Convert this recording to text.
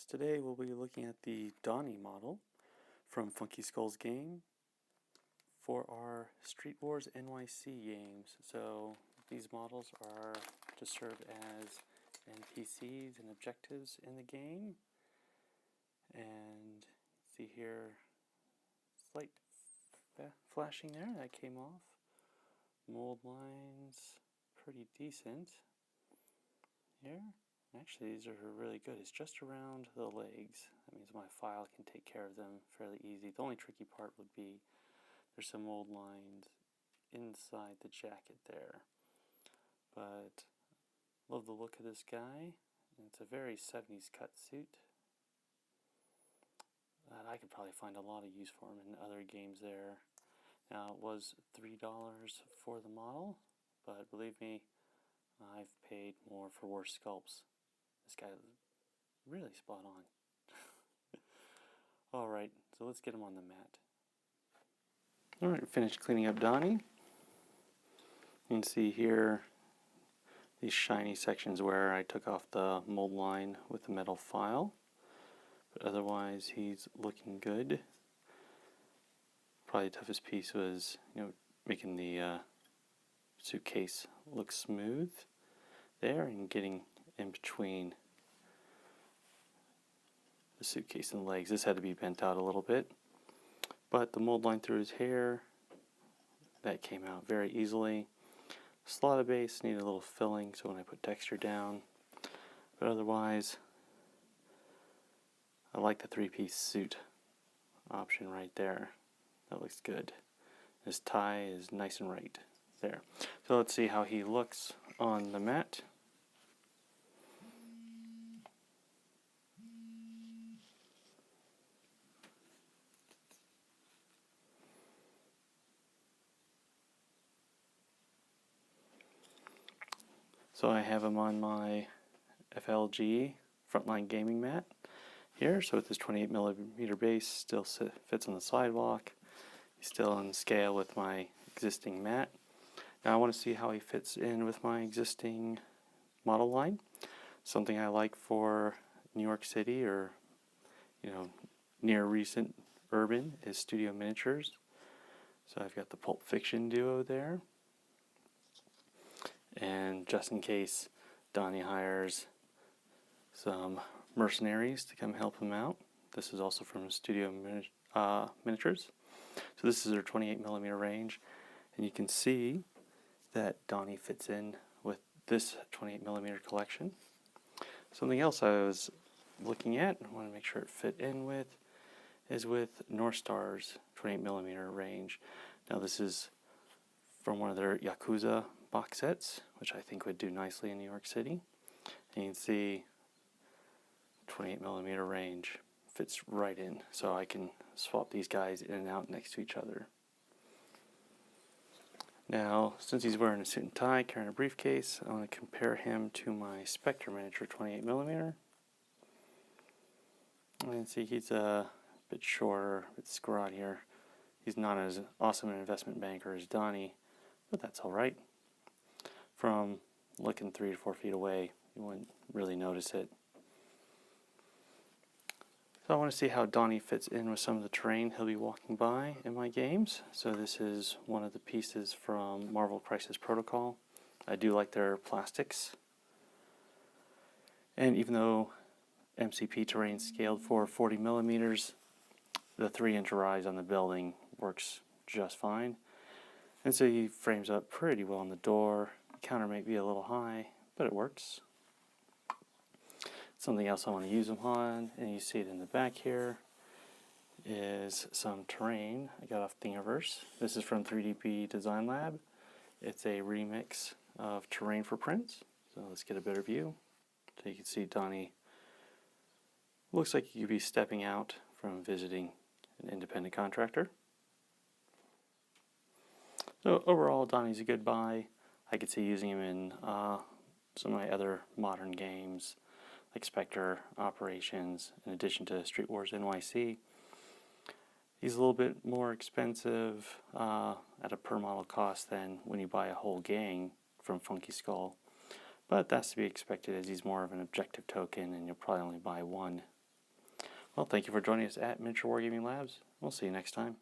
Today we'll be looking at the Donnie model from Funky Skull's game for our Street Wars NYC games. So these models are to serve as NPCs and objectives in the game. And see here, slight flashing there, that came off. Mold lines, pretty decent here. Actually, these are really good. It's just around the legs. That means my file can take care of them fairly easy. The only tricky part would be there's some mold lines inside the jacket there. But love the look of this guy. It's a very 70s cut suit. I could probably find a lot of use for him in other games there. Now, it was $3 for the model, but believe me, I've paid more for worse sculpts. This guy is really spot on. Alright, so let's get him on the mat. Alright, finished cleaning up Donnie. You can see here these shiny sections where I took off the mold line with the metal file. But otherwise, he's looking good. Probably the toughest piece was, making the suitcase look smooth there and getting in between the suitcase and the legs. This had to be bent out a little bit, but the mold line through his hair, that came out very easily. Slotted base needed a little filling, so when I put texture down, but otherwise I like the three-piece suit option right there. That looks good. His tie is nice and right there. So let's see how he looks on the mat. So I have him on my FLG Frontline Gaming mat here. So with his 28mm base, still fits on the sidewalk. He's still in scale with my existing mat. Now I want to see how he fits in with my existing model line. Something I like for New York City or near recent urban is studio miniatures. So I've got the Pulp Fiction duo there. And just in case Donnie hires some mercenaries to come help him out, this is also from Studio Miniatures. So this is their 28mm range, and you can see that Donnie fits in with this 28mm collection. Something else I was looking at, I want to make sure it fit in with, is with North Star's 28mm range. Now this is from one of their Yakuza box sets, which I think would do nicely in New York City. And you can see 28mm range fits right in, so I can swap these guys in and out next to each other. Now, since he's wearing a suit and tie, carrying a briefcase, I want to compare him to my Spectre miniature 28mm. And see, he's a bit shorter, a bit scrawny here. He's not as awesome an investment banker as Donnie, but that's alright. From looking 3 to 4 feet away, you wouldn't really notice it. So I want to see how Donnie fits in with some of the terrain he'll be walking by in my games. So this is one of the pieces from Marvel Crisis Protocol. I do like their plastics. And even though MCP terrain scaled for 40mm, the 3-inch rise on the building works just fine. And so he frames up pretty well on the door. The counter may be a little high, but it works. Something else I want to use them on, and you see it in the back here, is some terrain I got off Thingiverse. This is from 3DP Design Lab. It's a remix of terrain for prints. So let's get a better view. So you can see Donnie looks like he could be stepping out from visiting an independent contractor. So overall, Donnie's a good buy. I could see using him in some of my other modern games, like Spectre, Operations, in addition to Street Wars NYC. He's a little bit more expensive at a per model cost than when you buy a whole gang from Funky Skull. But that's to be expected as he's more of an objective token and you'll probably only buy one Well, thank you for joining us at Miniature Wargaming Labs. We'll see you next time.